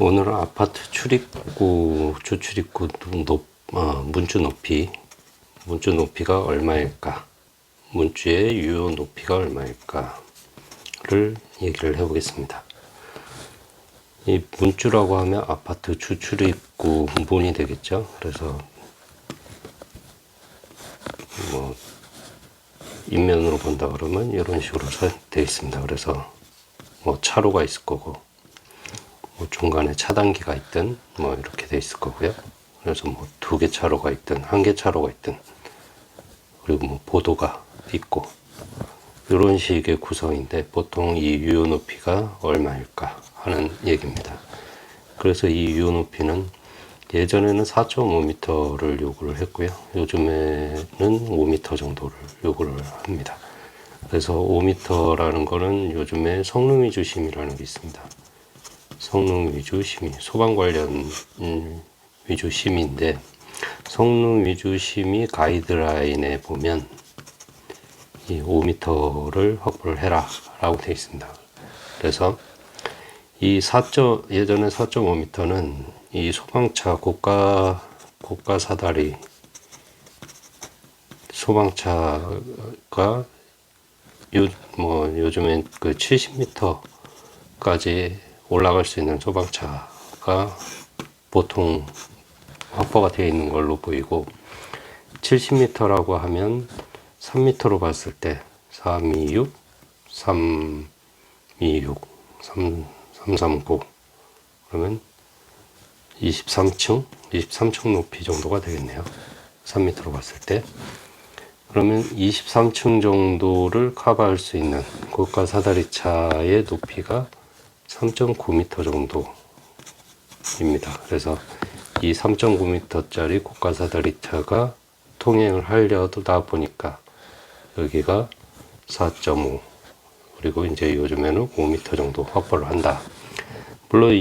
오늘은 아파트 출입구, 주출입구 문주 높이가 얼마일까? 문주의 유효 높이가 얼마일까를 얘기를 해보겠습니다. 이 문주라고 하면 아파트 주출입구 문이 되겠죠. 그래서 뭐 인면으로 본다 그러면 이런 식으로 되어 있습니다. 그래서 뭐 차로가 있을 거고, 뭐 중간에 차단기가 있든 뭐 이렇게 돼 있을 거고요. 그래서 뭐 2개 차로가 있든 1개 차로가 있든, 그리고 뭐 보도가 있고 이런 식의 구성인데, 보통 이 유효 높이가 얼마일까 하는 얘기입니다. 그래서 이 유효 높이는 예전에는 4.5m를 요구를 했고요. 요즘에는 5m 정도를 요구를 합니다. 그래서 5m라는 거는 요즘에 성능 위주 심의라는 게 있습니다. 성능 위주 심의, 소방 관련 위주 심의인데, 성능 위주 심의 가이드라인에 보면 이 5m를 확보를 해라 라고 되어 있습니다. 그래서 이 예전에 4.5m는 이 소방차 고가 사다리 소방차가 요즘엔 그 70m까지 올라갈 수 있는 소방차가 보통 확보가 되어 있는 걸로 보이고, 70m라고 하면 3m로 봤을 때 326, 326, 339 그러면 23층 높이 정도가 되겠네요. 3m로 봤을 때. 그러면 23층 정도를 커버할 수 있는 고가 사다리차의 높이가 3.9m 정도입니다. 그래서 이 3.9m짜리 고가 사다리차가 통행을 하려다 보니까 여기가 4.5, 그리고 이제 요즘에는 5m 정도 확보를 한다. 물론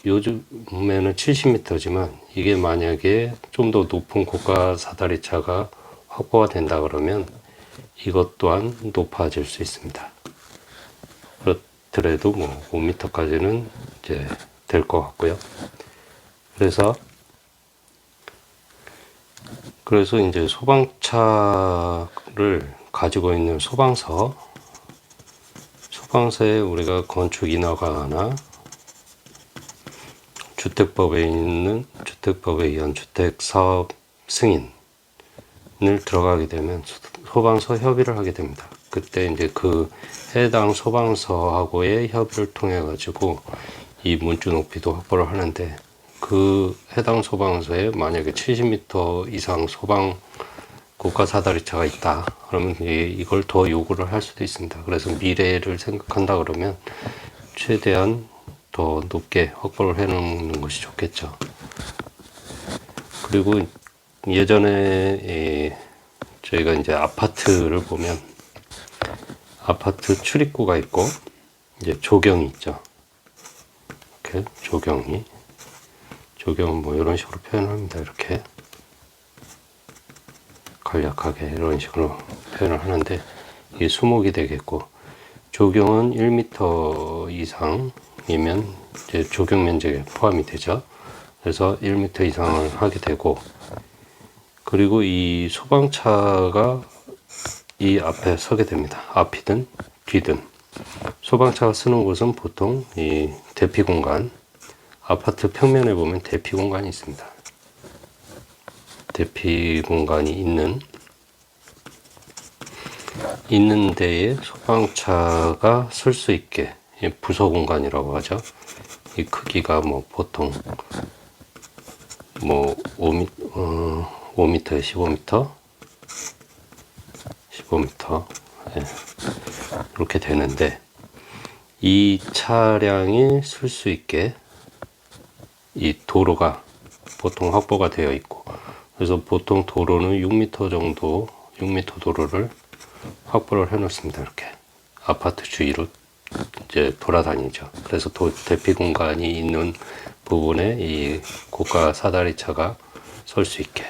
요즘에는 70m지만 이게 만약에 좀 더 높은 고가 사다리차가 확보가 된다 그러면 이것 또한 높아질 수 있습니다. 그렇더라도 뭐 5m까지는 이제 될 것 같고요. 그래서 이제 소방차를 가지고 있는 소방서에 우리가 건축 인허가나 주택법에 의한 주택사업 승인을 들어가게 되면 소방서 협의를 하게 됩니다. 그때 이제 그 해당 소방서하고의 협의를 통해 가지고 이 문주 높이도 확보를 하는데, 그 해당 소방서에 만약에 70m 이상 소방 고가 사다리차가 있다 그러면 이걸 더 요구를 할 수도 있습니다. 그래서 미래를 생각한다 그러면 최대한 더 높게 확보를 해 놓는 것이 좋겠죠. 그리고 예전에 저희가 이제 아파트를 보면 아파트 출입구가 있고 이제 조경이 있죠. 이렇게 조경은 뭐 이런 식으로 표현합니다. 이렇게 간략하게 이런 식으로 표현을 하는데, 이게 수목이 되겠고, 조경은 1m 이상이면 이제 조경 면적에 포함이 되죠. 그래서 1m 이상을 하게 되고, 그리고 이 소방차가 이 앞에 서게 됩니다. 앞이든 뒤든. 소방차가 쓰는 곳은 보통 이 대피 공간, 아파트 평면에 보면 대피 공간이 있습니다. 대피 공간이 있는 데에 소방차가 설 수 있게, 부서 공간이라고 하죠. 이 크기가 뭐 보통 뭐 5m에 15m 이렇게 되는데, 이 차량이 쓸 수 있게 이 도로가 보통 확보가 되어 있고, 그래서 보통 도로는 6m 정도, 6m 도로를 확보를 해 놓습니다. 이렇게 아파트 주위로 이제 돌아다니죠. 그래서 대피 공간이 있는 부분에 이 고가 사다리차가 설 수 있게.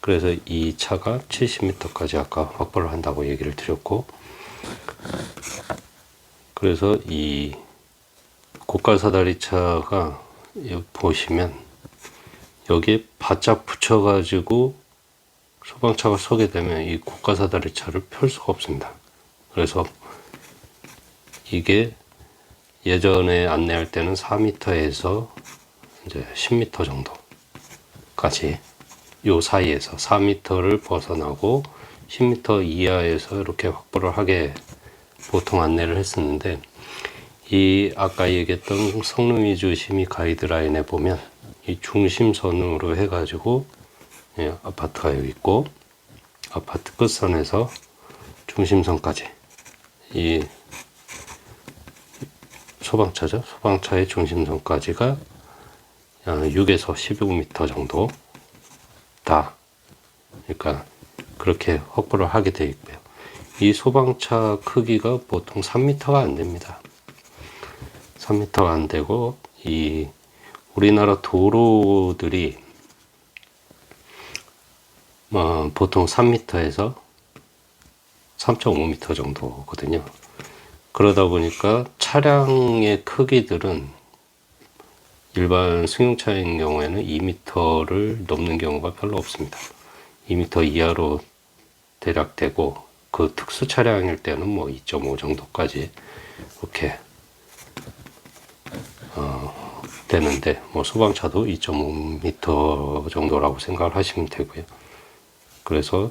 그래서 이 차가 70m까지 아까 확보를 한다고 얘기를 드렸고, 그래서 이 고가 사다리차가 여기 보시면 여기에 바짝 붙여가지고 소방차가 서게 되면 이 고가사다리차를 펼 수가 없습니다. 그래서 이게 예전에 안내할 때는 4m에서 이제 10m 정도까지 요 사이에서 4m를 벗어나고 10m 이하에서 이렇게 확보를 하게 보통 안내를 했었는데, 이 아까 얘기했던 성능 위주 심의 가이드라인에 보면 이 중심선으로 해가지고 아파트가 여기 있고 아파트 끝선에서 중심선까지 이 소방차죠. 소방차의 중심선까지가 6에서 15m 정도 다, 그러니까 그렇게 확보를 하게 되어 있고요. 이 소방차 크기가 보통 3m가 안 됩니다. 3m가 안 되고, 이 우리나라 도로들이 보통 3m에서 3.5m 정도거든요. 그러다 보니까 차량의 크기들은 일반 승용차인 경우에는 2m를 넘는 경우가 별로 없습니다. 2m 이하로 대략 되고, 그 특수 차량일 때는 뭐 2.5 정도까지 이렇게 되는데, 뭐 소방차도 2.5m 정도라고 생각을 하시면 되고요. 그래서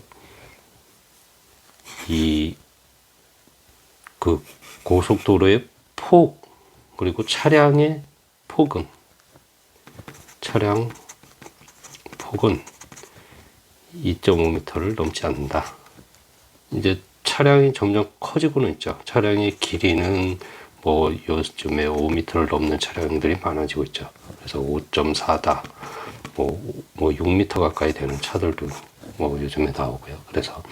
그 고속도로의 폭, 그리고 차량 폭은 2.5m를 넘지 않는다. 이제 차량이 점점 커지고는 있죠. 차량의 길이는 뭐 요즘에 5m를 넘는 차량들이 많아지고 있죠. 그래서 5.4다, 뭐 6m 가까이 되는 차들도 뭐 요즘에 나오고요. 그래서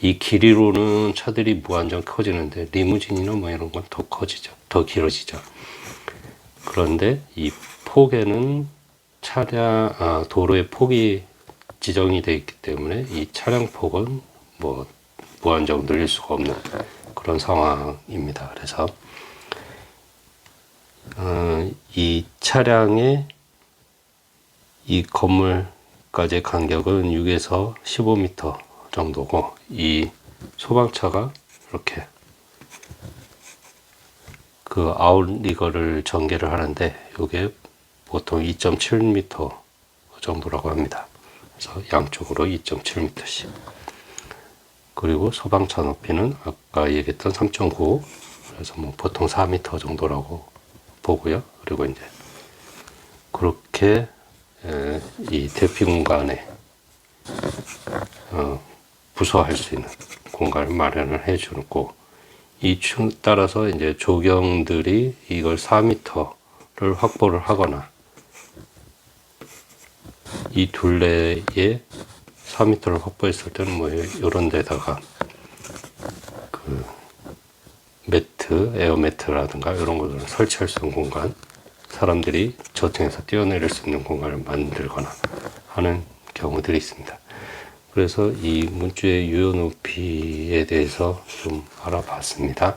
이 길이로는 차들이 무한정 커지는데, 리무진이나 뭐 이런 건 더 커지죠. 더 길어지죠. 그런데 이 폭에는 도로의 폭이 지정이 되어 있기 때문에 이 차량 폭은 뭐 무한정 늘릴 수가 없는 그런 상황입니다. 그래서 이 차량의 이 건물까지의 간격은 6에서 15m 정도고, 이 소방차가 이렇게 그 아웃리거를 전개를 하는데, 이게 보통 2.7m 정도라고 합니다. 그래서 양쪽으로 2.7m씩. 그리고 소방차 높이는 아까 얘기했던 3.9, 그래서 뭐 보통 4m 정도라고 보고요. 그리고 이제 그렇게 이 대피 공간에 부서할 수 있는 공간을 마련을 해주고, 따라서 이제 조경들이 이걸 4m를 확보를 하거나, 이 둘레에 4m를 확보했을 때는 뭐 이런 데다가 그 매트, 에어 매트라든가 이런 것들을 설치할 수 있는 공간, 사람들이 저층에서 뛰어내릴 수 있는 공간을 만들거나 하는 경우들이 있습니다. 그래서 이 문주의 유효 높이에 대해서 좀 알아봤습니다.